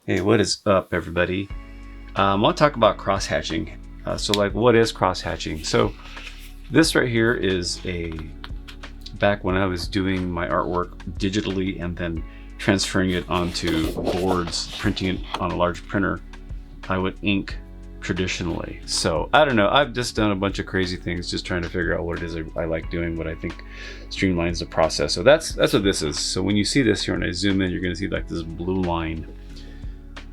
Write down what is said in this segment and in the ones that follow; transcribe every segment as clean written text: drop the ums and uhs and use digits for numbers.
Hey, what is up, everybody? I want to talk about crosshatching. What is crosshatching? So, this right here is back when I was doing my artwork digitally and then transferring it onto boards, printing it on a large printer, I would ink traditionally. So, I don't know, I've just done a bunch of crazy things just trying to figure out what it is I like doing, what I think streamlines the process. So, that's what this is. So, when you see this here and I zoom in, you're going to see like this blue line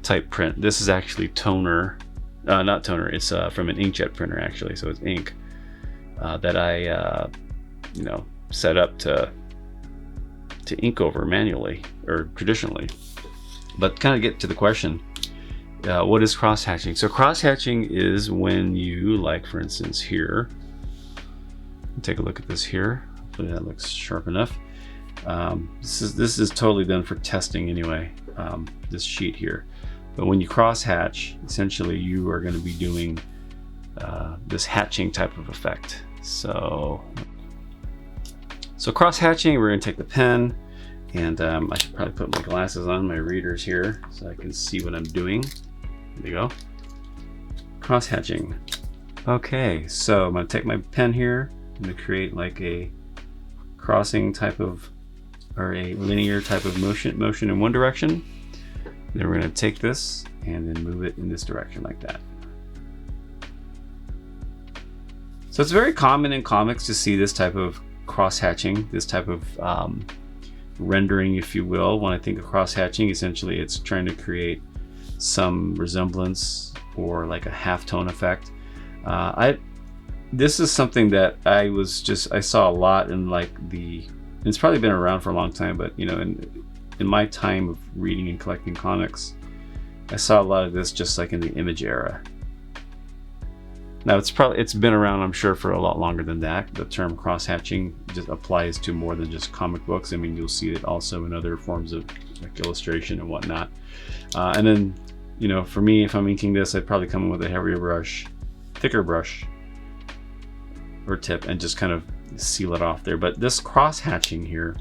type print. This is actually toner, not toner, it's from an inkjet printer actually, so it's ink that I set up to ink over manually or traditionally. But kind of get to the question, what is crosshatching? So crosshatching is when you, like for instance here, take a look at this here, hopefully that looks sharp enough. This is totally done for testing anyway, this sheet here. But when you crosshatch, essentially you are going to be doing this hatching type of effect. So crosshatching, we're going to take the pen, and I should probably put my glasses on, my readers here, so I can see what I'm doing. There you go. Crosshatching. Okay, so I'm going to take my pen here. I'm going to create like a crossing type of, or a linear type of motion in one direction. Then we're going to take this and then move it in this direction like that. So it's very common in comics to see this type of cross-hatching, this type of rendering, if you will. When I think of cross-hatching, essentially it's trying to create some resemblance or like a halftone effect. This is something that I saw a lot in it's probably been around for a long time, but in my time of reading and collecting comics, I saw a lot of this just like in the Image era. Now it's been around, I'm sure, for a lot longer than that. The term cross-hatching just applies to more than just comic books. I mean, you'll see it also in other forms of like illustration and whatnot. And then, for me, if I'm inking this, I'd probably come in with a heavier brush, thicker brush or tip, and just kind of seal it off there. But this cross-hatching here,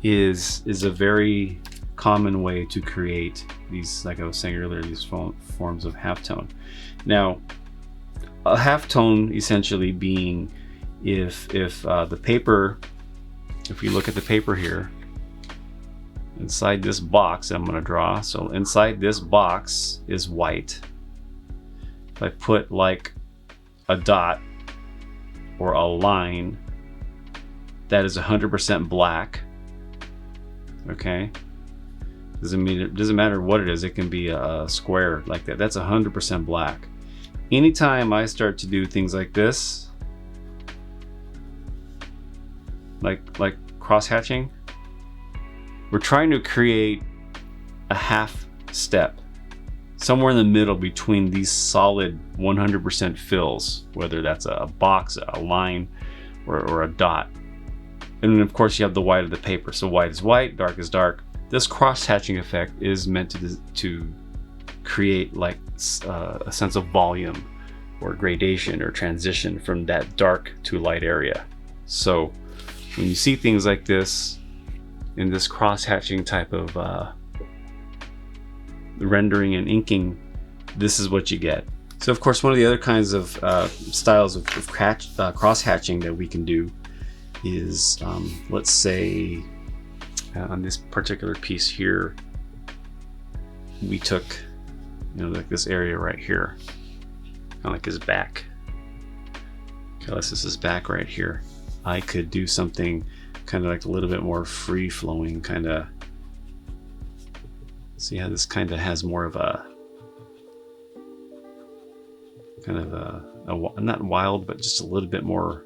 is a very common way to create these, like I was saying earlier, these forms of halftone. Now, a halftone essentially being if the paper, if we look at the paper here, inside this box I'm going to draw, so inside this box is white. If I put like a dot or a line, that is 100% black. Okay, doesn't matter what it is. It can be a square like that. That's 100% black. Anytime I start to do things like this, like cross-hatching, we're trying to create a half step somewhere in the middle between these solid 100% fills, whether that's a box, a line, or a dot. And then of course you have the white of the paper. So white is white, dark is dark. This cross-hatching effect is meant to create like a sense of volume or gradation or transition from that dark to light area. So when you see things like this in this cross-hatching type of rendering and inking, this is what you get. So of course, one of the other kinds of styles of cross-hatching that we can do is, let's say on this particular piece here, we took, like this area right here, kind of like his back. Okay, this is his back right here. I could do something kind of like a little bit more free-flowing, kind of. See how this kind of has more of a kind of a not wild, but just a little bit more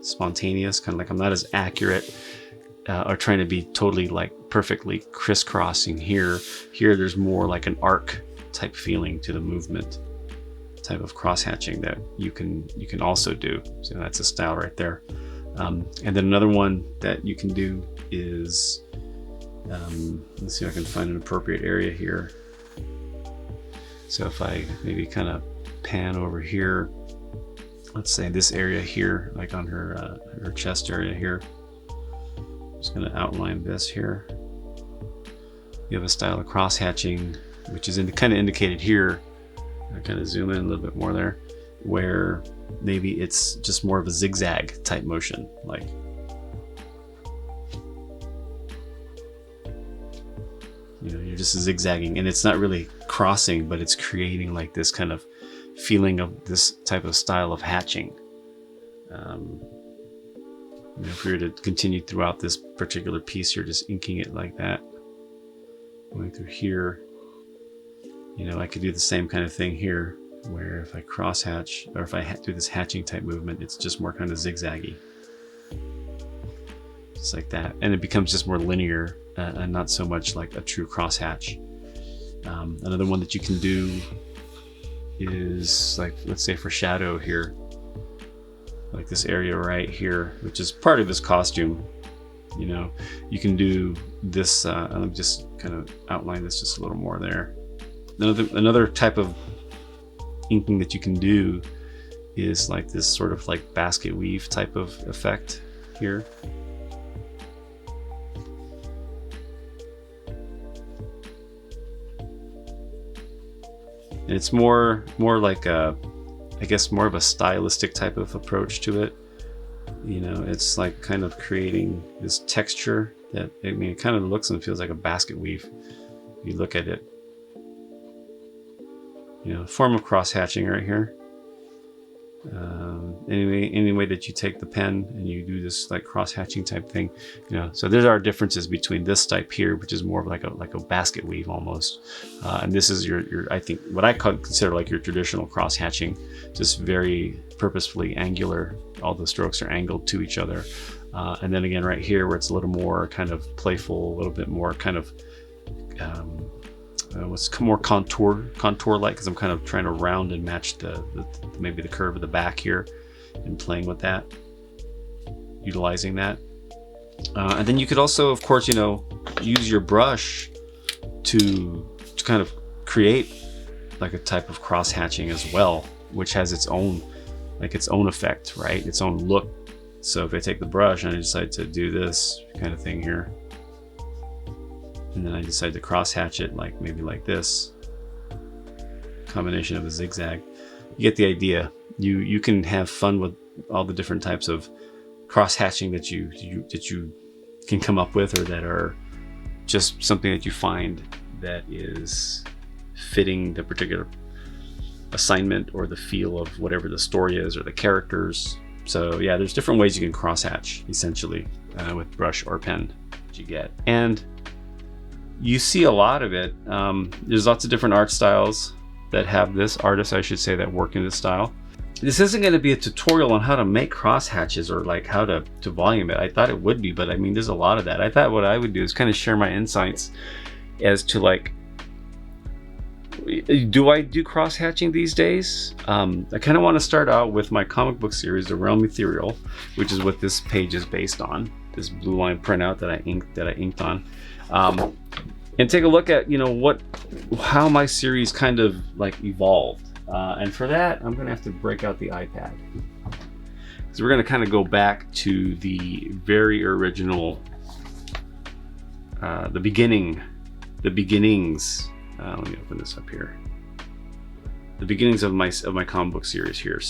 spontaneous, kind of like I'm not as accurate or trying to be totally like perfectly crisscrossing here. Here there's more like an arc type feeling to the movement type of cross-hatching that you can also do. So that's a style right there. And then another one that you can do is, let's see if I can find an appropriate area here. So if I maybe kind of pan over here, let's say this area here, like on her chest area here. I'm just going to outline this here. You have a style of cross-hatching, which is kind of indicated here. I kind of zoom in a little bit more there, where maybe it's just more of a zigzag type motion, like you're just zigzagging, and it's not really crossing, but it's creating like this kind of feeling of this type of style of hatching. If we were to continue throughout this particular piece, you're just inking it like that, going through here. I could do the same kind of thing here, where if I cross hatch, or if I do this hatching type movement, it's just more kind of zigzaggy, just like that, and it becomes just more linear and not so much like a true cross hatch. Another one that you can do is, like, let's say for shadow here, like this area right here, which is part of this costume. You can do this. Let me just kind of outline this just a little more there. Another type of inking that you can do is like this sort of like basket weave type of effect here. And it's more like I guess more of a stylistic type of approach to it. It's like kind of creating this texture that, it kind of looks and feels like a basket weave if you look at it. Form of cross hatching right here. Any way that you take the pen and you do this like cross hatching type thing, so there are differences between this type here, which is more of like a basket weave almost, and this is your I think what I consider like your traditional cross hatching, just very purposefully angular. All the strokes are angled to each other, and then again right here where it's a little more kind of playful, a little bit more kind of what's more contour like, because I'm kind of trying to round and match maybe the curve of the back here, and playing with that, utilizing that. And then you could also, of course, use your brush to kind of create like a type of cross hatching as well, which has its own effect, right? Its own look. So if I take the brush and I decide to do this kind of thing here, and then I decide to cross hatch it maybe like this, combination of a zigzag, you get the idea. You can have fun with all the different types of cross hatching that you can come up with, or that are just something that you find that is fitting the particular assignment or the feel of whatever the story is or the characters. So yeah, there's different ways you can cross hatch essentially with brush or pen that you get. And you see a lot of it. There's lots of different art styles that have this, artists I should say, that work in this style. This isn't going to be a tutorial on how to make cross hatches or like how to volume it. I thought it would be, but I mean there's a lot of that. I thought what I would do is kind of share my insights as to like, do I do cross hatching these days? I kind of want to start out with my comic book series, The Realm Ethereal, which is what this page is based on, this blue line printout that I inked on. And take a look at how my series kind of like evolved, and for that I'm gonna have to break out the iPad, because we're gonna kind of go back to the very original, the beginnings. Let me open this up here. The beginnings of my comic book series here.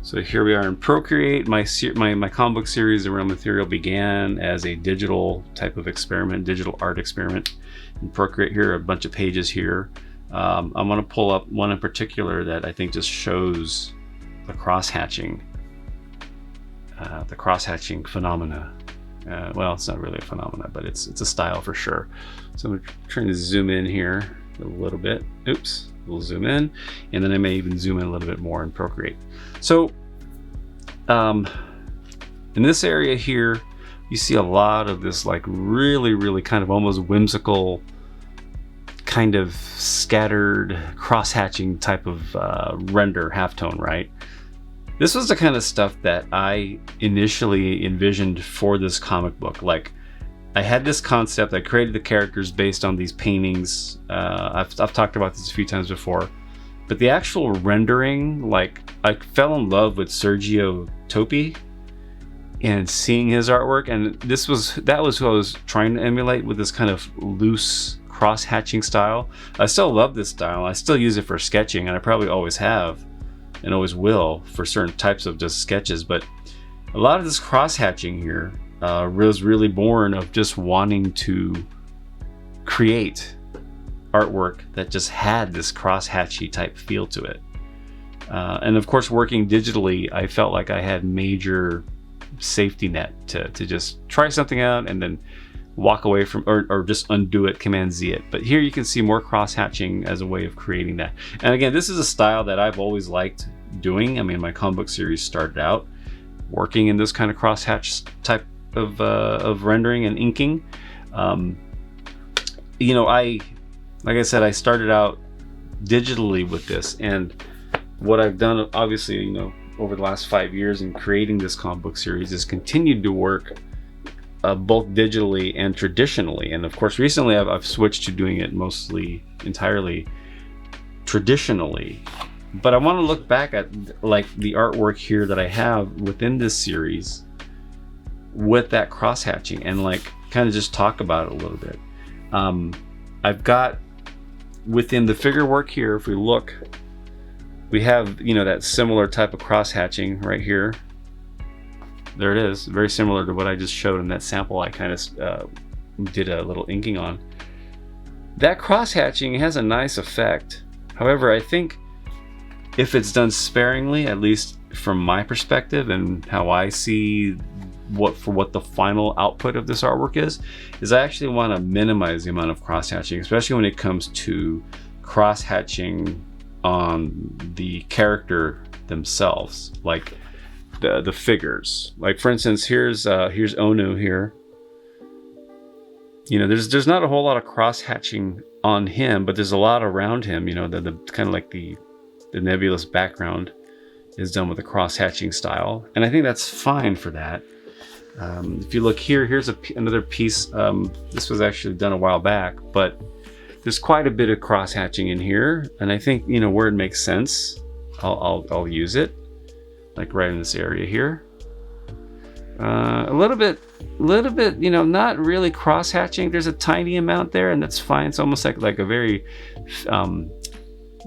So here we are in Procreate. My comic book series, The Realm Ethereal, began as a digital type of experiment, digital art experiment. In Procreate here, a bunch of pages here. I'm going to pull up one in particular that I think just shows the cross-hatching phenomena. Well, it's not really a phenomena, but it's a style for sure. So I'm trying to zoom in here a little bit. Oops. We'll zoom in, and then I may even zoom in a little bit more in Procreate. So in this area here, you see a lot of this like really kind of almost whimsical, kind of scattered cross-hatching type of render halftone, right? This was the kind of stuff that I initially envisioned for this comic book. Like, I had this concept, I created the characters based on these paintings. I've talked about this a few times before, but the actual rendering, like, I fell in love with Sergio Topi, and seeing his artwork, and that was who I was trying to emulate with this kind of loose cross-hatching style. I still love this style. I still use it for sketching, and I probably always have and always will for certain types of just sketches. But a lot of this cross-hatching here was really born of just wanting to create artwork that just had this cross-hatchy type feel to it. And of course, working digitally, I felt like I had major safety net to just try something out and then walk away from, or just undo it, Command Z it. But here you can see more cross-hatching as a way of creating that. And again, this is a style that I've always liked doing. I mean, my comic book series started out working in this kind of cross-hatch type of rendering and inking. You know, like I said, I started out digitally with this, and what I've done, obviously, you know, over the last 5 years in creating this comic book series is continued to work both digitally and traditionally. And of course, recently I've switched to doing it mostly entirely traditionally. But I want to look back at like the artwork here that I have within this series with that cross-hatching and like kind of just talk about it a little bit. I've got within the figure work here, if we look, we have, you know, that similar type of cross-hatching right here. There it is, very similar to what I just showed in that sample I kind of did a little inking on. That cross-hatching has a nice effect. However, I think if it's done sparingly, at least from my perspective and how I see what the final output of this artwork is I actually want to minimize the amount of cross-hatching, especially when it comes to cross-hatching on the character themselves, like the figures. Like for instance, here's Onu here. You know, there's not a whole lot of cross-hatching on him, but there's a lot around him. You know, the kind of like the nebulous background is done with a cross-hatching style, and I think that's fine for that. If you look here, here's another piece. This was actually done a while back, but there's quite a bit of cross-hatching in here, and I think, you know, where it makes sense, I'll use it, like right in this area here. A little bit, you know, not really cross-hatching. There's a tiny amount there, and that's fine. It's almost like a very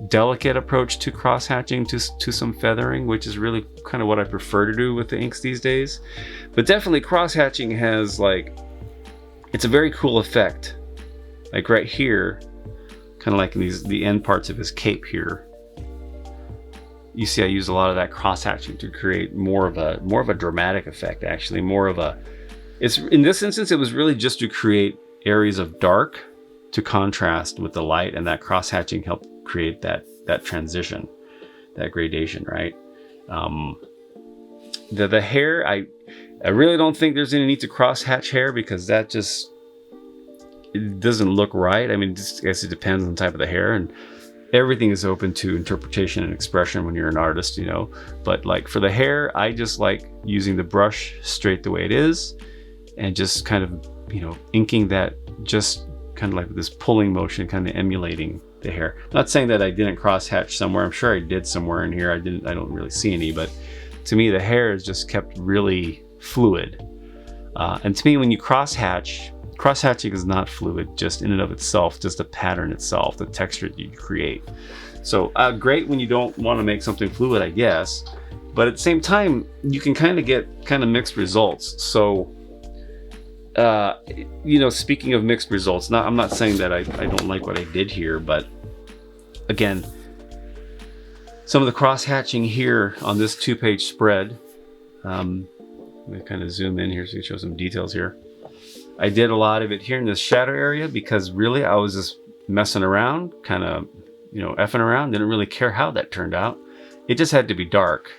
delicate approach to cross-hatching, to some feathering, which is really kind of what I prefer to do with the inks these days. But definitely cross-hatching has, like, it's a very cool effect. Like right here, kind of like in the end parts of his cape here, you see I use a lot of that cross-hatching to create more of a dramatic effect. Actually, it's in this instance it was really just to create areas of dark to contrast with the light, and that cross-hatching helped create that transition, that gradation, right? The hair, I really don't think there's any need to cross-hatch hair, because that just, it doesn't look right. I mean, I guess it depends on the type of the hair, and everything is open to interpretation and expression when you're an artist, you know. But like for the hair, I just like using the brush straight the way it is, and just kind of, you know, inking that, just kind of like this pulling motion, kind of emulating the hair. Not saying that I didn't cross-hatch somewhere. I'm sure I did somewhere in here. I don't really see any, but to me the hair is just kept really fluid. And to me, when you cross-hatching is not fluid just in and of itself, just the pattern itself, the texture that you create. So great when you don't want to make something fluid, I guess, but at the same time you can kind of get mixed results. So you know, speaking of mixed results, I'm not saying that I don't like what I did here, but again, some of the cross-hatching here on this 2-page spread, let me kind of zoom in here so you can show some details here. I did a lot of it here in this shadow area because really I was just messing around, kind of, you know, effing around. Didn't really care how that turned out. It just had to be dark.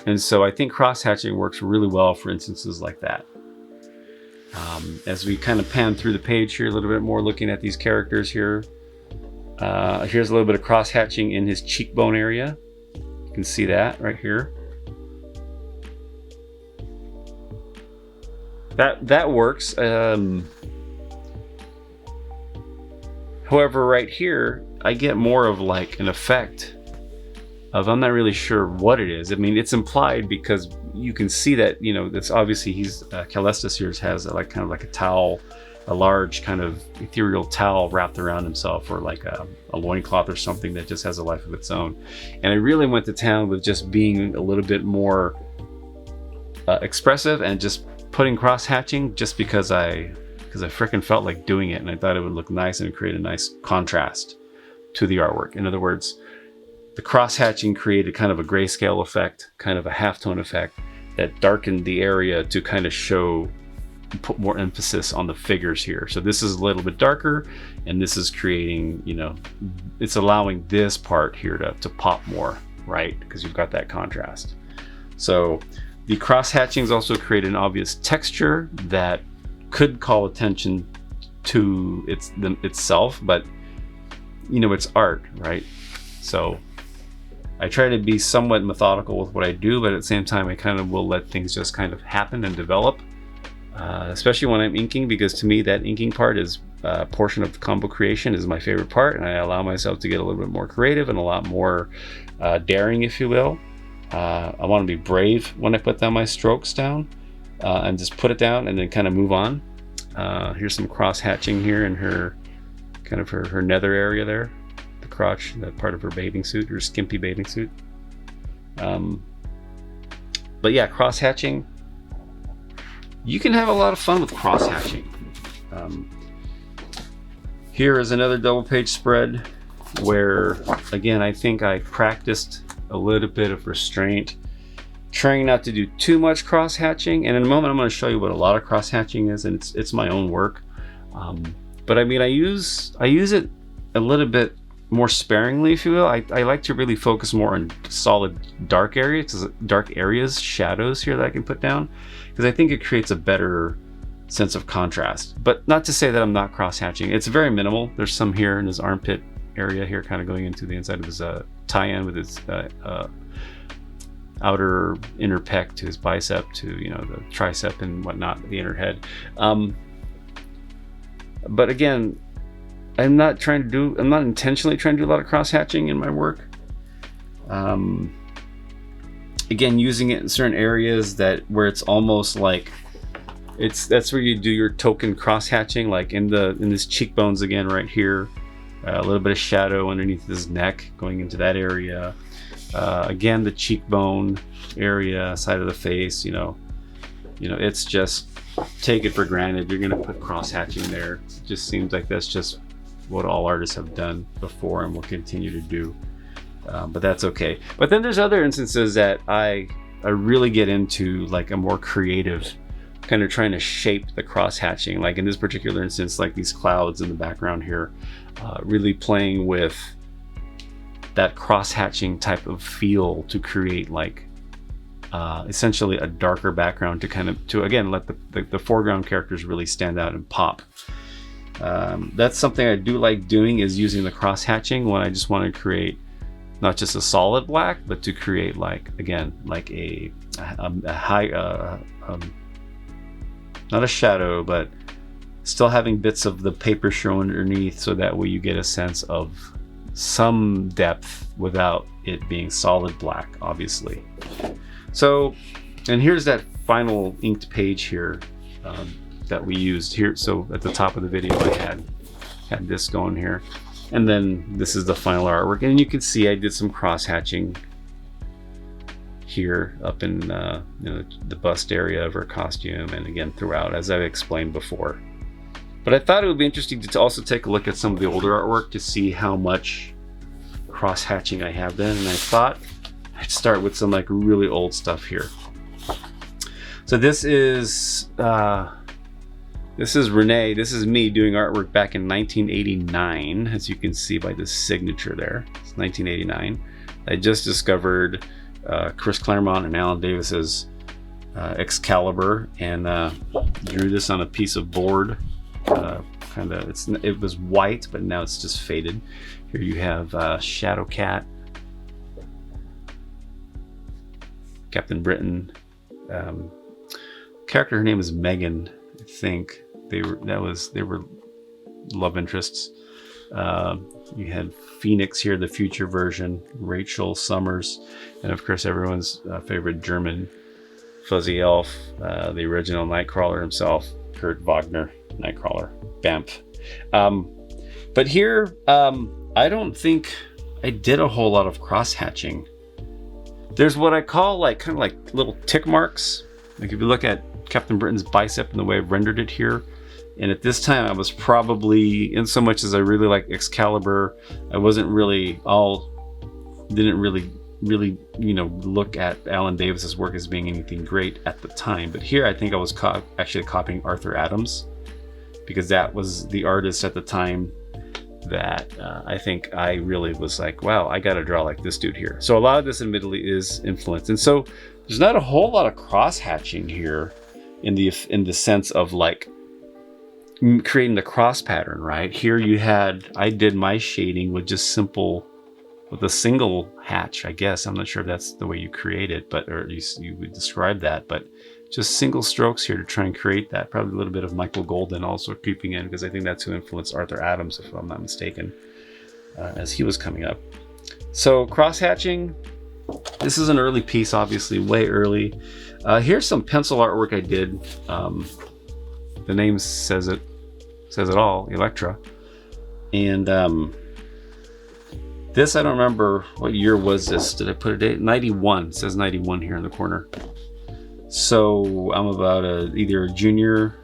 And so I think cross-hatching works really well for instances like that. As we kind of pan through the page here a little bit more, looking at these characters here, here's a little bit of cross-hatching in his cheekbone area. You can see that right here. That works. However, right here, I get more of like an effect of I'm not really sure what it is. I mean, it's implied because you can see that, you know, that's obviously he's Calestus here has like kind of like a towel, a large kind of ethereal towel wrapped around himself, or like a loincloth or something that just has a life of its own. And I really went to town with just being a little bit more expressive and just putting cross-hatching just because I freaking felt like doing it, and I thought it would look nice and create a nice contrast to the artwork. In other words, the cross-hatching created kind of a grayscale effect, kind of a halftone effect that darkened the area to kind of show, put more emphasis on the figures here. So this is a little bit darker, and this is creating, you know, it's allowing this part here to pop more, right? Because you've got that contrast. So the cross-hatchings also create an obvious texture that could call attention to itself, but you know, it's art, right? So I try to be somewhat methodical with what I do, but at the same time, I kind of will let things just kind of happen and develop, especially when I'm inking, because to me, that inking part is a portion of the combo creation is my favorite part, and I allow myself to get a little bit more creative and a lot more daring, if you will. I want to be brave when I put down my strokes down, and just put it down and then kind of move on. Here's some cross-hatching here in her kind of her nether area there, the crotch, that part of her bathing suit, her skimpy bathing suit. But yeah, cross-hatching, you can have a lot of fun with cross-hatching. Here is another double page spread where, again, I think I practiced a little bit of restraint, trying not to do too much cross-hatching. And in a moment, I'm going to show you what a lot of cross-hatching is, and it's my own work. But I mean, I use it a little bit more sparingly, if you will. I like to really focus more on solid dark areas, shadows here that I can put down, because I think it creates a better sense of contrast. But not to say that I'm not cross-hatching. It's very minimal. There's some here in his armpit area here, kind of going into the inside of his tie-in with his outer inner pec to his bicep to, you know, the tricep and whatnot, the inner head. But again, I'm not intentionally trying to do a lot of cross-hatching in my work. Again, using it in certain areas where it's almost like that's where you do your token cross-hatching, like in this cheekbones again right here, a little bit of shadow underneath his neck going into that area. Again, the cheekbone area, side of the face, you know, it's just take it for granted. You're going to put cross-hatching there. It just seems like that's just what all artists have done before and will continue to do. But that's okay. But then there's other instances that I really get into, like a more creative kind of trying to shape the cross-hatching. Like in this particular instance, like these clouds in the background here, really playing with that cross-hatching type of feel to create like essentially a darker background to again let the foreground characters really stand out and pop. That's something I do like doing, is using the cross-hatching when I just want to create not just a solid black, but to create like, again, like a high not a shadow, but still having bits of the paper shown underneath, so that way you get a sense of some depth without it being solid black, obviously. So, and here's that final inked page here that we used here. So at the top of the video, I had this going here, and then this is the final artwork, and you can see I did some cross-hatching here up in the bust area of her costume, and again throughout, as I've explained before. But I thought it would be interesting to also take a look at some of the older artwork to see how much cross-hatching I have done, and I thought I'd start with some like really old stuff here. So this is Renee. This is me doing artwork back in 1989, as you can see by this signature there. It's 1989. I just discovered Chris Claremont and Alan Davis's Excalibur, and drew this on a piece of board. It was white, but now it's just faded. Here you have Shadow Cat, Captain Britain. Character, her name is Megan, I think. They were love interests. You had Phoenix here, the future version, Rachel Summers, and of course everyone's favorite German fuzzy elf, the original Nightcrawler himself, Kurt Wagner, Nightcrawler, Bamf. But here, I don't think I did a whole lot of cross-hatching. There's what I call like kind of like little tick marks. Like if you look at Captain Britain's bicep and the way I've rendered it here, and at this time I was probably, in so much as I really like Excalibur, I wasn't really didn't really look at Alan Davis's work as being anything great at the time. But here I think I was actually copying Arthur Adams, because that was the artist at the time that I think I really was like, wow, I got to draw like this dude here. So a lot of this admittedly is influence, and so there's not a whole lot of cross hatching here in the sense of like creating the cross pattern, right? Here I did my shading with just with a single hatch, I guess. I'm not sure if that's the way you create it, but, or at least you would describe that, but just single strokes here to try and create that. Probably a little bit of Michael Golden also creeping in, because I think that's who influenced Arthur Adams, if I'm not mistaken, as he was coming up. So cross hatching, this is an early piece, obviously, way early. Here's some pencil artwork I did. The name says it all, Electra. And this, I don't remember what year was this. Did I put a date? 91. It says 91 here in the corner. So I'm about either a junior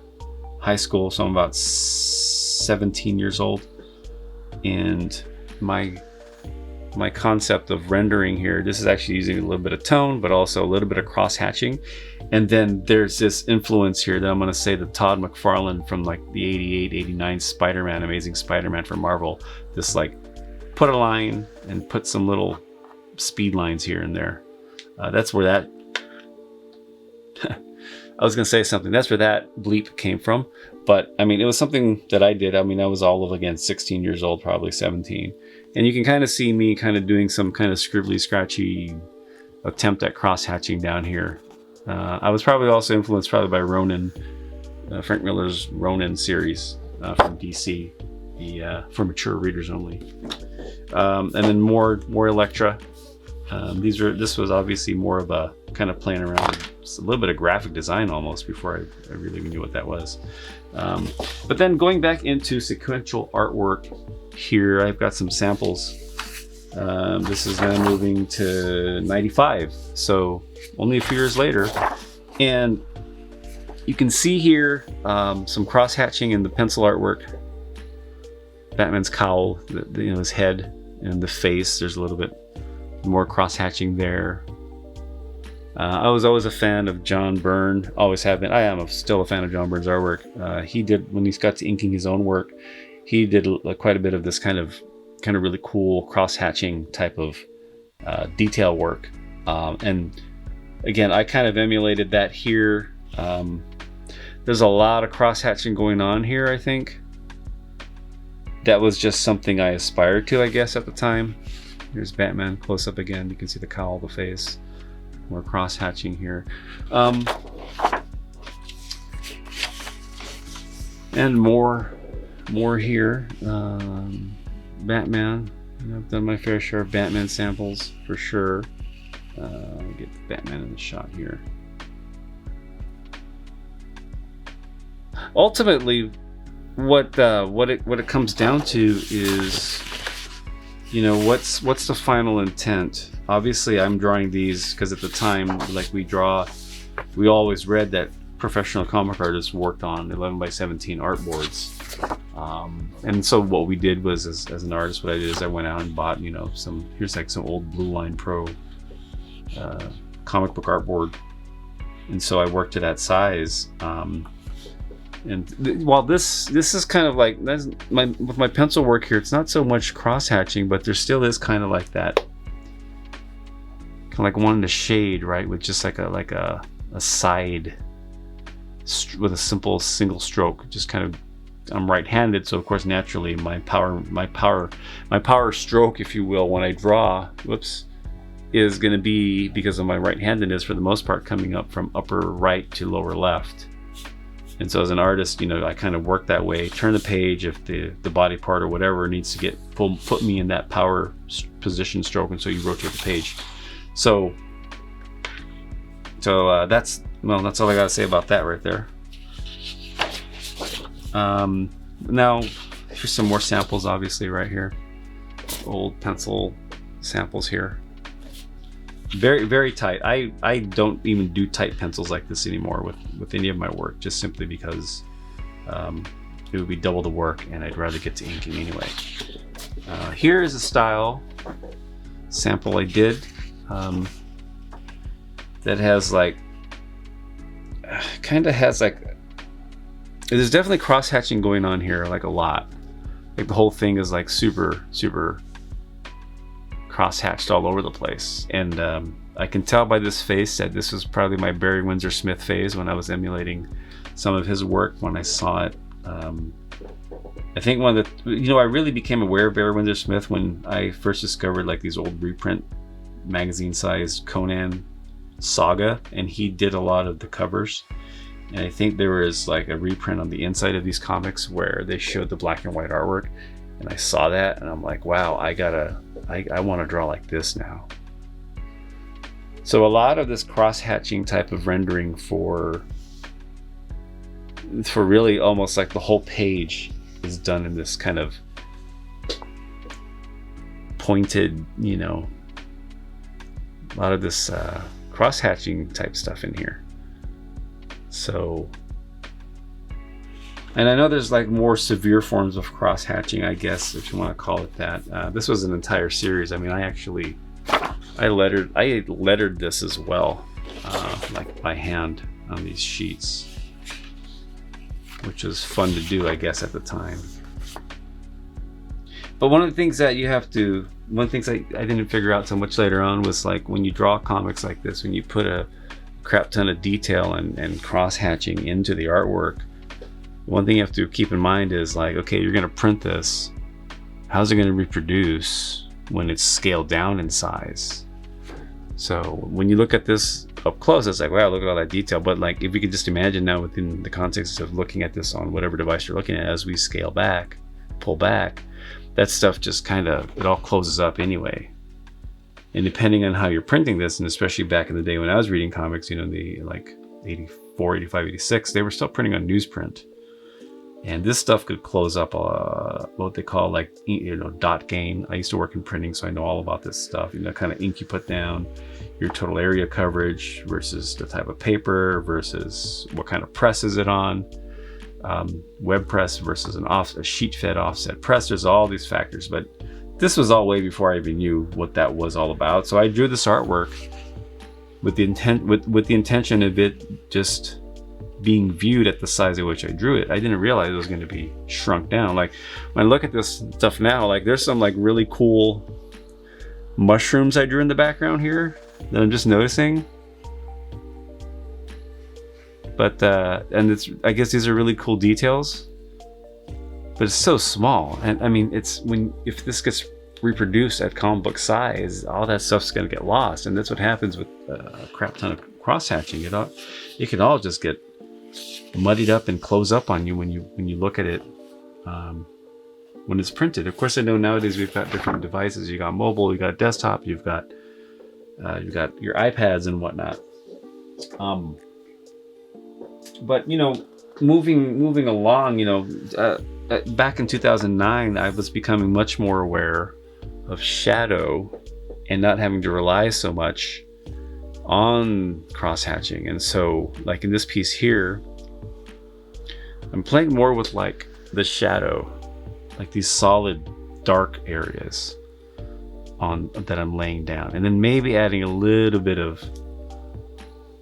high school, so I'm about 17 years old. And my concept of rendering here, this is actually using a little bit of tone, but also a little bit of cross hatching. And then there's this influence here that I'm going to say that Todd McFarlane from like the 88, 89 Spider-Man, Amazing Spider-Man for Marvel, this like put a line and put some little speed lines here and there. That's where that, I was going to say something. That's where that bleep came from. But I mean, it was something that I did. I mean, I was all of, again, 16 years old, probably 17. And you can kind of see me kind of doing some kind of scribbly, scratchy attempt at cross hatching down here. I was probably also influenced by Ronin, Frank Miller's Ronin series from DC, for mature readers only. And then more Electra. This was obviously more of a kind of playing around with a little bit of graphic design almost before I really knew what that was. But then going back into sequential artwork here, I've got some samples. This is now moving to 95, so only a few years later. And you can see here some cross hatching in the pencil artwork. Batman's cowl, his head and the face, there's a little bit more cross hatching there. I was always a fan of John Byrne, always have been. I am still a fan of John Byrne's artwork. He did, when he's got to inking his own work, he did quite a bit of this kind of really cool cross hatching type of detail work. And again, I kind of emulated that here. There's a lot of cross hatching going on here, I think. That was just something I aspired to, I guess, at the time. Here's Batman close up again. You can see the cowl, the face. More cross hatching here. And more here. Batman. I've done my fair share of Batman samples for sure. Get the Batman in the shot here. Ultimately, what it comes down to is, what's the final intent? Obviously, I'm drawing these because at the time, like we always read that professional comic artists worked on 11 by 17 artboards. And so what we did was, as an artist, what I did is I went out and bought, here's like some old Blue Line Pro comic book artboard. And so I worked to that size. While this is kind of like, with my pencil work here, it's not so much cross hatching, but there still is kind of like that, kind of like wanting to shade, right, with just like a side with a simple single stroke. Just kind of, I'm right-handed, so of course naturally my power stroke, if you will, when I draw, is going to be, because of my right-handedness for the most part, coming up from upper right to lower left. And so as an artist, you know, I kind of work that way, turn the page if the body part or whatever needs to put me in that power position stroke, and so you rotate the page. So that's all I gotta say about that right there. Now here's some more samples, obviously, right here. Old pencil samples here. Very, very tight. I don't even do tight pencils like this anymore with any of my work, just simply because it would be double the work and I'd rather get to inking anyway. Here is a style sample I did that has like, there's definitely cross-hatching going on here, like a lot. Like the whole thing is like super, super cross-hatched all over the place. And I can tell by this face that this was probably my Barry Windsor Smith phase when I was emulating some of his work when I saw it. I think one of the, you know, I really became aware of Barry Windsor Smith when I first discovered like these old reprint magazine-sized Conan Saga, and he did a lot of the covers. And I think there was like a reprint on the inside of these comics where they showed the black and white artwork, and I saw that and I'm like, wow, I want to draw like this now. So a lot of this cross-hatching type of rendering for really almost like the whole page is done in this kind of pointed, you know, a lot of this cross-hatching type stuff in here. So, and I know there's like more severe forms of cross-hatching, I guess, if you want to call it that. This was an entire series. I mean, I lettered this as well, like by hand on these sheets, which was fun to do, I guess, at the time. But one of the things that I didn't figure out so much later on was like when you draw comics like this, when you put a crap ton of detail and cross-hatching into the artwork, one thing you have to keep in mind is like, okay, you're going to print this. How's it going to reproduce when it's scaled down in size? So when you look at this up close, it's like, wow, look at all that detail. But like, if you could just imagine now within the context of looking at this on whatever device you're looking at, as we scale back, pull back, that stuff just kind of, it all closes up anyway. And depending on how you're printing this, and especially back in the day when I was reading comics, you know, the like 84, 85, 86, they were still printing on newsprint. And this stuff could close up what they call like, you know, dot gain. I used to work in printing, so I know all about this stuff. You know, kind of ink you put down, your total area coverage versus the type of paper versus what kind of press is it on, web press versus a sheet-fed offset press. There's all these factors, but this was all way before I even knew what that was all about. So I drew this artwork with the intention of it just being viewed at the size at which I drew it. I didn't realize it was going to be shrunk down. Like when I look at this stuff now, like there's some like really cool mushrooms I drew in the background here that I'm just noticing. But and I guess these are really cool details, but it's so small. And I mean, if this gets reproduced at comic book size, all that stuff's going to get lost. And that's what happens with a crap ton of cross-hatching. It can all just get muddied up and close up on you when you look at it when it's printed. Of course, I know nowadays we've got different devices. You got mobile, you got desktop, you've got your iPads and whatnot. But you know, moving along, you know, back in 2009, I was becoming much more aware of shadow and not having to rely so much on cross-hatching. And so, like in this piece here, I'm playing more with like the shadow, like these solid dark areas that I'm laying down, and then maybe adding a little bit of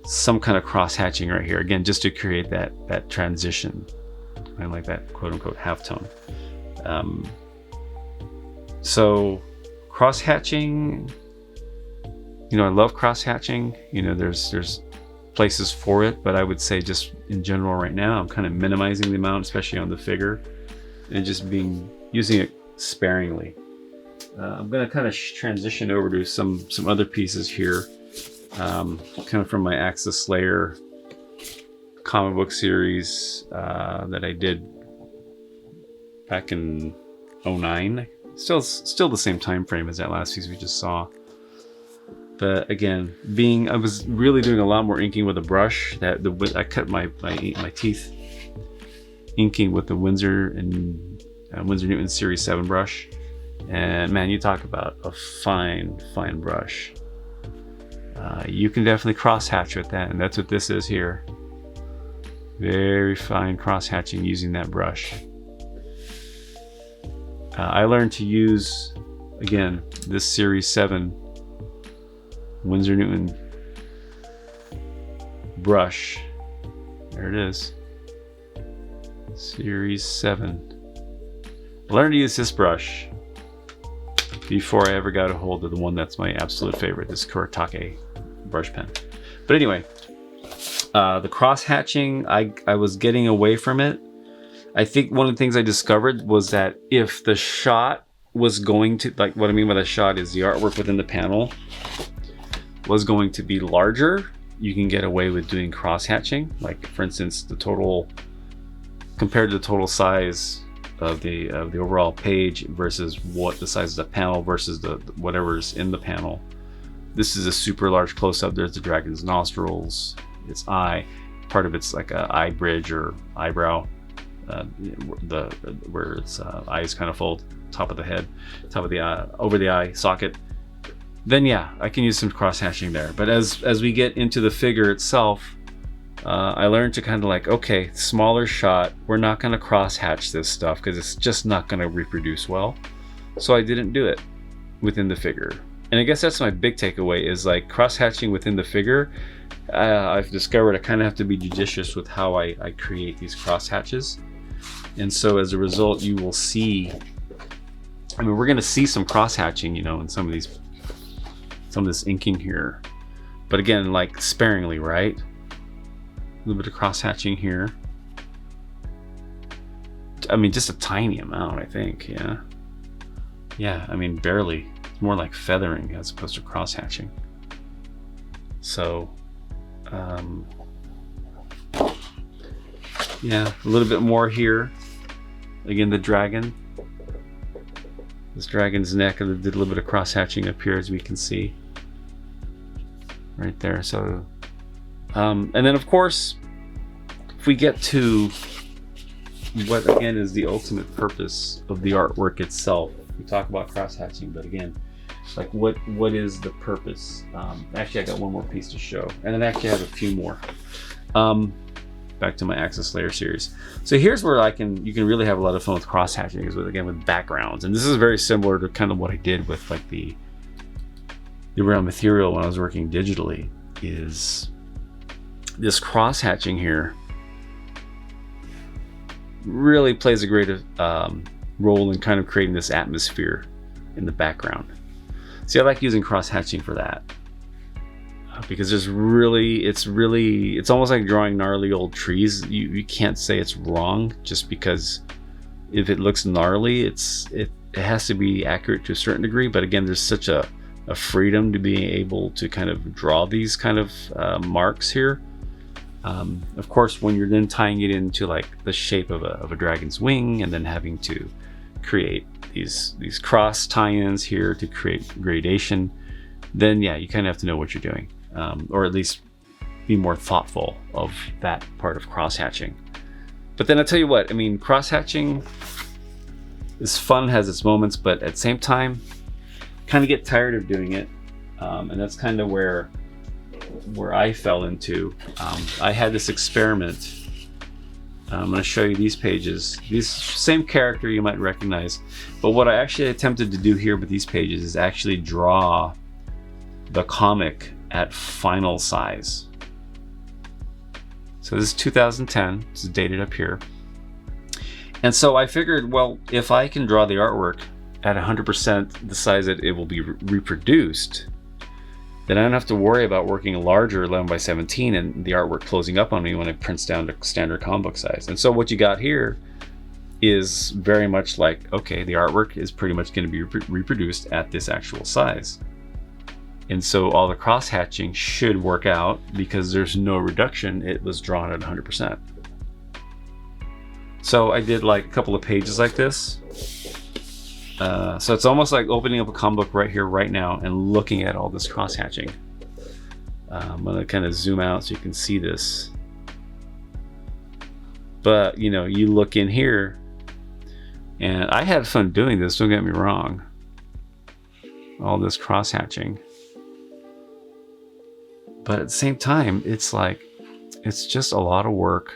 some kind of cross-hatching right here, again, just to create that transition, and like that quote-unquote halftone. So cross-hatching, you know, I love cross-hatching. You know, there's places for it, but I would say just in general right now, I'm kind of minimizing the amount, especially on the figure, and just using it sparingly. I'm going to kind of transition over to some other pieces here, kind of from my Axis Slayer comic book series that I did back in 09. Still the same time frame as that last piece we just saw. But again, I was really doing a lot more inking with a brush. I cut my teeth inking with the Winsor and Winsor Newton Series 7 brush. And man, you talk about a fine brush. You can definitely cross hatch with that, and that's what this is here. Very fine cross hatching using that brush. I learned to use, again, this Series 7 Winsor Newton brush. There it is. Series 7. I learned to use this brush before I ever got a hold of the one that's my absolute favorite, this Kuretake brush pen. But anyway, the cross hatching, I was getting away from it. I think one of the things I discovered was that if the shot was going to, like, what I mean by the shot is the artwork within the panel was going to be larger, you can get away with doing cross hatching. Like, for instance, the total, compared to the total size of the overall page versus what the size of the panel versus the whatever's in the panel. This is a super large close-up. There's the dragon's nostrils, its eye, part of it's like a eye bridge or eyebrow, where its eyes kind of fold, top of the head, top of the eye, over the eye socket. Then yeah, I can use some cross hatching there. But as we get into the figure itself, I learned to kind of like, okay, smaller shot, we're not going to cross hatch this stuff because it's just not going to reproduce well. So I didn't do it within the figure. And I guess that's my big takeaway is like cross hatching within the figure. I've discovered I kind of have to be judicious with how I create these cross hatches. And so as a result, you will see, I mean, we're going to see some cross hatching, you know, in some of this inking here. But again, like sparingly, right? A little bit of cross hatching here. I mean, just a tiny amount, I think. Yeah, I mean, barely. It's more like feathering as opposed to cross hatching. So yeah, a little bit more here. Again, the dragon, this dragon's neck, I did a little bit of cross hatching up here, as we can see right there. So and then of course, if we get to what again is the ultimate purpose of the artwork itself, we talk about cross hatching, but again, like what is the purpose? Actually, I got one more piece to show, and then actually I have a few more. Back to my Axis Layer series. So here's where you can really have a lot of fun with cross hatching, is with backgrounds, and this is very similar to kind of what I did with like the raw material when I was working digitally. Is this cross hatching here really plays a great role in kind of creating this atmosphere in the background. See, I like using cross hatching for that because it's almost like drawing gnarly old trees. You can't say it's wrong just because if it looks gnarly, it has to be accurate to a certain degree. But again, there's such a freedom to being able to kind of draw these kind of marks here. Of course, when you're then tying it into like the shape of a dragon's wing, and then having to create these cross tie-ins here to create gradation, then yeah, you kind of have to know what you're doing, or at least be more thoughtful of that part of cross hatching. But then I'll tell you what, I mean, cross hatching is fun, has its moments, but at the same time, kind of get tired of doing it, and that's kind of where I fell into. I had this experiment. I'm going to show you these pages. This same character you might recognize, but what I actually attempted to do here with these pages is actually draw the comic at final size. So this is 2010. This is dated up here. And so I figured, well, if I can draw the artwork at 100% the size that it will be reproduced, then I don't have to worry about working larger 11 by 17 and the artwork closing up on me when it prints down to standard comic book size. And so what you got here is very much like, okay, the artwork is pretty much going to be reproduced at this actual size. And so all the cross-hatching should work out because there's no reduction. It was drawn at 100%. So I did like a couple of pages like this. So it's almost like opening up a comic book right here, right now, and looking at all this cross-hatching. I'm gonna kind of zoom out so you can see this. But you know, you look in here, and I had fun doing this, don't get me wrong. All this cross-hatching. But at the same time, it's like, it's just a lot of work.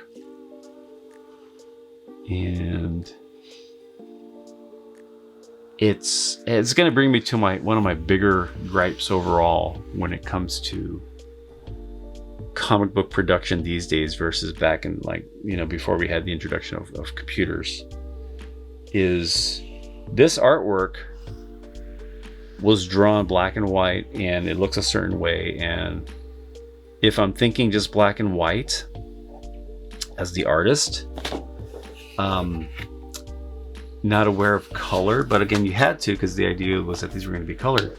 And it's going to bring me to one of my bigger gripes overall when it comes to comic book production these days versus back in, like, you know, before we had the introduction of computers, is this artwork was drawn black and white and it looks a certain way, and if I'm thinking just black and white as the artist, not aware of color, but again, you had to, because the idea was that these were going to be colored.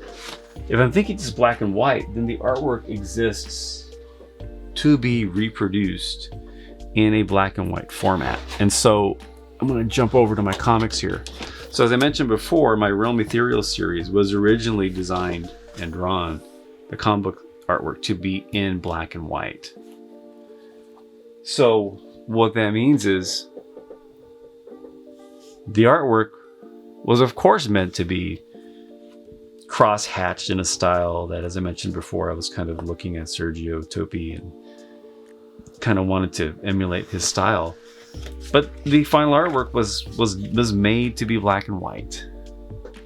If I'm thinking just black and white, then the artwork exists to be reproduced in a black and white format. And so I'm going to jump over to my comics here. So as I mentioned before, my Realm Ethereal series was originally designed and drawn, the comic book artwork, to be in black and white. So what that means is the artwork was of course meant to be cross-hatched in a style that, as I mentioned before, I was kind of looking at Sergio Topi and kind of wanted to emulate his style. But the final artwork was made to be black and white.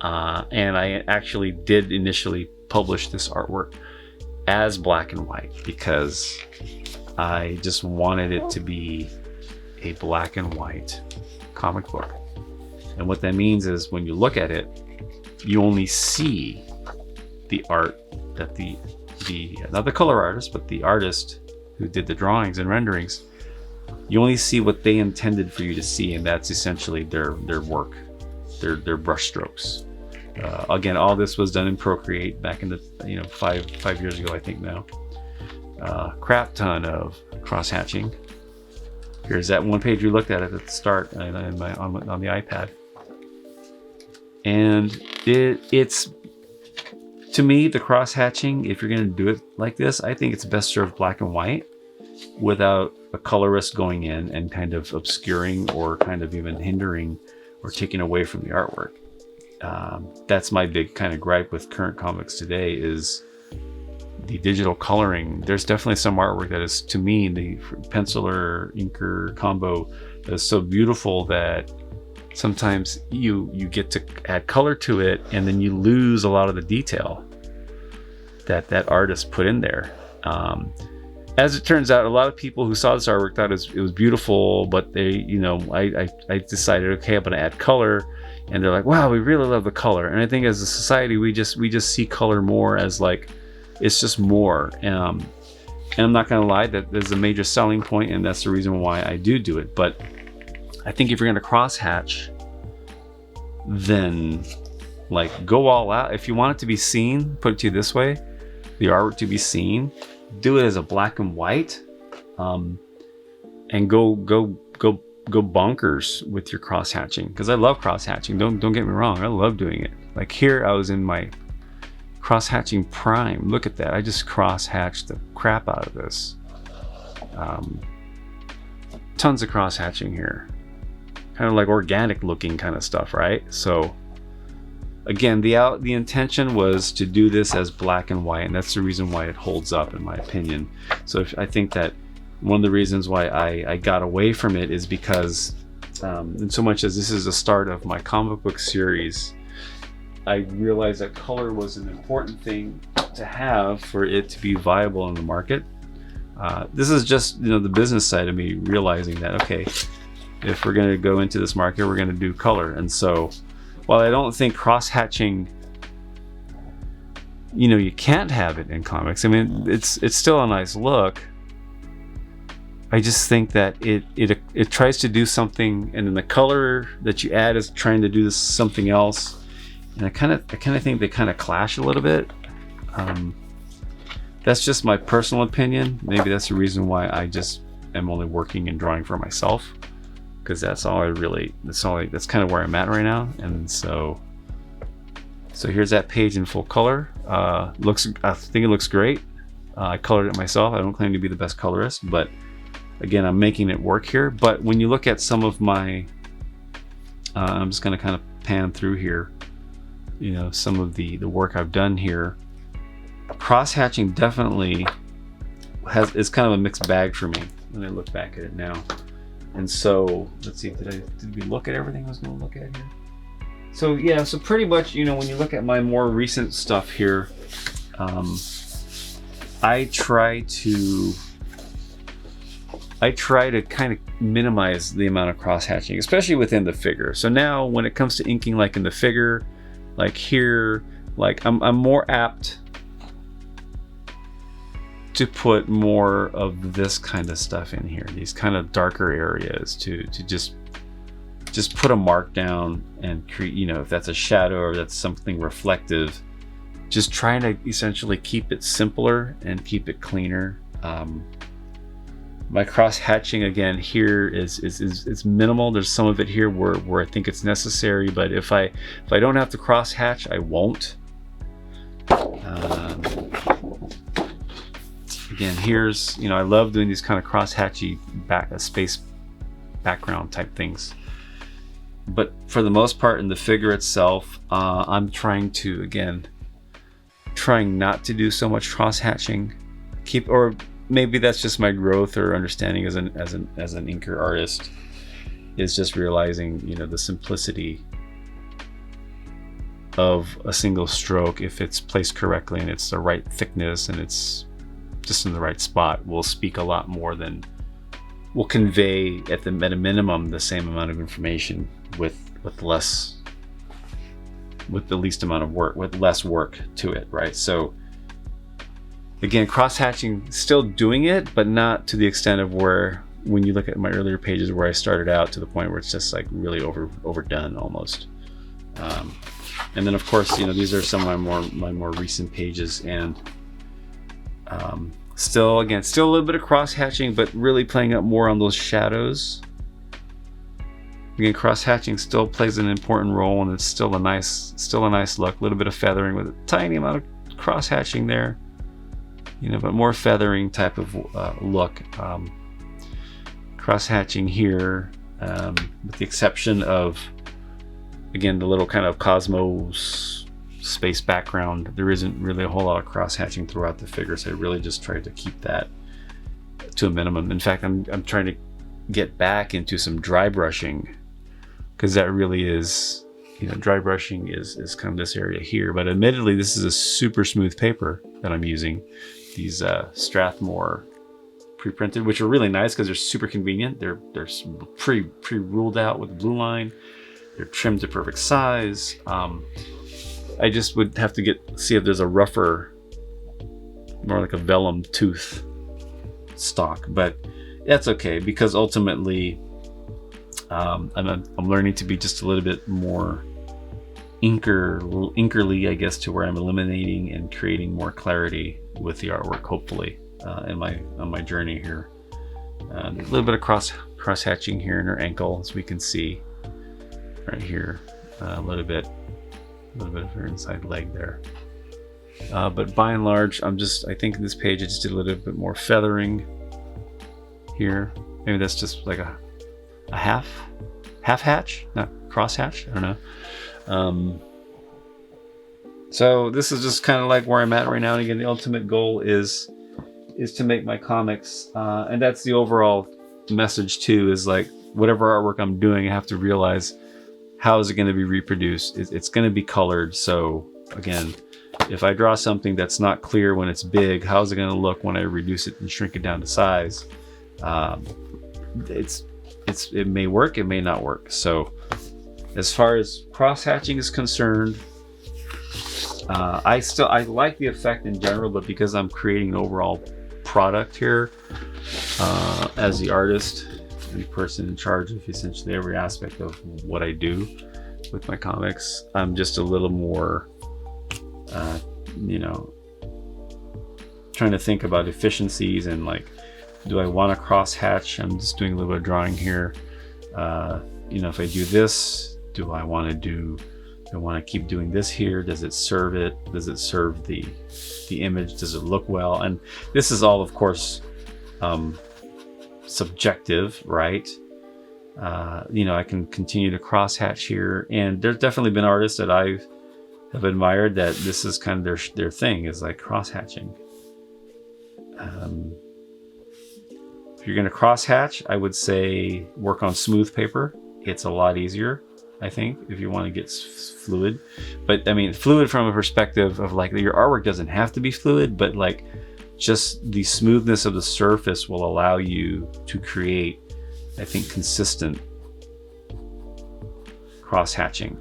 And I actually did initially publish this artwork as black and white because I just wanted it to be a black and white comic book. And what that means is when you look at it, you only see the art that the not the color artist, but the artist who did the drawings and renderings, you only see what they intended for you to see, and that's essentially their work, their brush strokes. Again, all this was done in Procreate back in the, you know, five years ago, I think now. Crap ton of cross-hatching. Here's that one page we looked at the start on the iPad. And it's, to me, the cross-hatching, if you're going to do it like this, I think it's best served black and white without a colorist going in and kind of obscuring or kind of even hindering or taking away from the artwork. That's my big kind of gripe with current comics today, is the digital coloring. There's definitely some artwork that is, to me, the penciler inker combo that is so beautiful that sometimes you get to add color to it and then you lose a lot of the detail that artist put in there. As it turns out, a lot of people who saw this artwork thought it was beautiful, but they, you know, I decided, okay, I'm going to add color, and they're like, wow, we really love the color. And I think as a society, we just see color more as like, it's just more. And I'm not going to lie, that there's a major selling point, and that's the reason why I do it. But I think if you're going to cross-hatch, then like go all out. If you want it to be seen, put it to you this way, the artwork to be seen, do it as a black and white, and go bonkers with your cross-hatching, because I love cross-hatching. Don't get me wrong, I love doing it. Like here, I was in my cross-hatching prime. Look at that, I just cross-hatched the crap out of this. Tons of cross-hatching here, kind of like organic looking kind of stuff, right? So again, the intention was to do this as black and white, and that's the reason why it holds up, in my opinion. So I think that one of the reasons why I got away from it is because, in so much as this is the start of my comic book series, I realized that color was an important thing to have for it to be viable in the market. This is just, you know, the business side of me realizing that, okay, if we're going to go into this market, we're going to do color. And so while I don't think cross-hatching, you know, you can't have it in comics, I mean, it's still a nice look. I just think that it tries to do something, and then the color that you add is trying to do something else, and I kind of think they kind of clash a little bit. That's just my personal opinion. Maybe that's the reason why I just am only working and drawing for myself, because that's kind of where I'm at right now. And so here's that page in full color. I think it looks great. I colored it myself. I don't claim to be the best colorist, but again, I'm making it work here. But when you look at some of my, I'm just going to kind of pan through here, some of the work I've done here. Cross-hatching definitely is kind of a mixed bag for me when I look back at it now. And so let's see, did we look at everything I was going to look at here? So yeah, so pretty much, when you look at my more recent stuff here, I try to kind of minimize the amount of cross-hatching, especially within the figure. So now when it comes to inking, like in the figure, like here, like I'm more apt to put more of this kind of stuff in here, these kind of darker areas, to just put a mark down and create, if that's a shadow or that's something reflective, just trying to essentially keep it simpler and keep it cleaner. My cross hatching again here is minimal. There's some of it here where I think it's necessary, but if I don't have to cross hatch, I won't. Again, here's, I love doing these kind of cross-hatchy space background type things. But for the most part in the figure itself, I'm trying not to do so much cross-hatching. Or maybe that's just my growth or understanding as an inker artist, is just realizing, the simplicity of a single stroke, if it's placed correctly and it's the right thickness and it's just in the right spot, will speak a lot more than will convey at a minimum the same amount of information with the least amount of work, with less work to it, right? So again, cross-hatching, still doing it, but not to the extent of where, when you look at my earlier pages where I started out, to the point where it's just like really overdone almost. And then of course, these are some of my more recent pages, and still a little bit of cross-hatching, but really playing up more on those shadows. Again, cross-hatching still plays an important role, and it's still a nice look. A little bit of feathering with a tiny amount of cross-hatching there, but more feathering type of look. Cross-hatching here, with the exception of, again, the little kind of cosmos space background, there isn't really a whole lot of cross-hatching throughout the figure, so I really just tried to keep that to a minimum. In fact, I'm trying to get back into some dry brushing, because that really is, dry brushing is kind of this area here. But admittedly, this is a super smooth paper that I'm using. These Strathmore pre-printed, which are really nice because they're super convenient. They're pre-ruled out with a blue line. They're trimmed to perfect size. I just would have to see if there's a rougher, more like a vellum tooth stock, but that's okay, because ultimately I'm learning to be just a little bit more inkerly, I guess, to where I'm eliminating and creating more clarity with the artwork, hopefully, on my journey here. A little bit of cross hatching here in her ankle, as we can see right here, a little bit of her inside leg there. But by and large, I think in this page I just did a little bit more feathering here. Maybe that's just like a half hatch, not cross hatch, I don't know. So this is just kind of like where I'm at right now. And again, the ultimate goal is to make my comics, and that's the overall message too, is like whatever artwork I'm doing, I have to realize, how is it going to be reproduced? It's going to be colored. So again, if I draw something that's not clear when it's big, how is it going to look when I reduce it and shrink it down to size? It may work, it may not work. So as far as cross-hatching is concerned, I like the effect in general, but because I'm creating an overall product here, as the artist and the person in charge of essentially every aspect of what I do with my comics, I'm just a little more, trying to think about efficiencies and like, do I want to crosshatch? I'm just doing a little bit of drawing here. You know, if I do this, do I want to keep doing this here? Does it serve it? Does it serve the image? Does it look well? And this is all, of course, subjective, right? You know, I can continue to crosshatch here, and there's definitely been artists that I have admired that this is kind of their thing, is like crosshatching. If you're going to crosshatch, I would say work on smooth paper. It's a lot easier, I think, if you want to get fluid. But I mean, fluid from a perspective of like, your artwork doesn't have to be fluid, but like just the smoothness of the surface will allow you to create, I think, consistent crosshatching.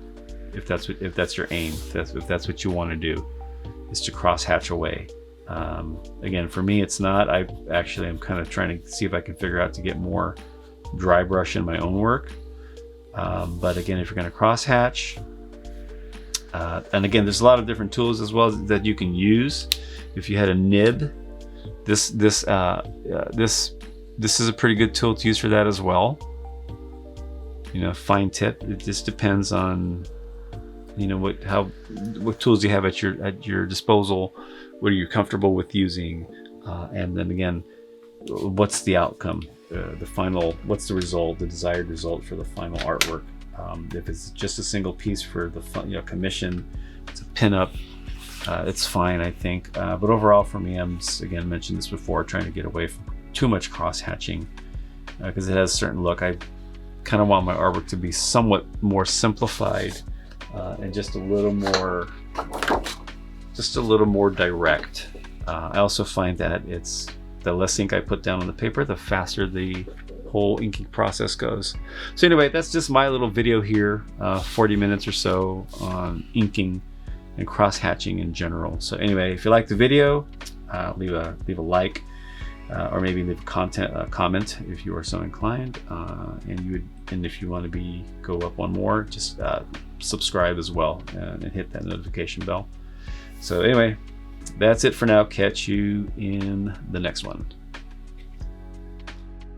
If that's your aim, if that's what you want to do, is to crosshatch away. Again, for me, it's not. I'm kind of trying to see if I can figure out to get more dry brush in my own work. But again, if you're going to crosshatch, and again, there's a lot of different tools as well that you can use. If you had a nib, this is a pretty good tool to use for that as well. You know, fine tip. It just depends on, you know, what tools you have at your disposal. What are you comfortable with using? And then again, what's the outcome? What's the result, the desired result for the final artwork? If it's just a single piece for the commission, it's a pinup, it's fine, I think. But overall, for me, I'm again mentioned this before, trying to get away from too much cross-hatching because it has a certain look. I kind of want my artwork to be somewhat more simplified and just a little more direct. I also find that the less ink I put down on the paper, the faster the whole inking process goes. So anyway, that's just my little video here, 40 minutes or so on inking and cross-hatching in general. So anyway, if you like the video, leave a like, or maybe leave a comment if you are so inclined. And if you want to go up one more, just subscribe as well and hit that notification bell. So anyway, that's it for now. Catch you in the next one.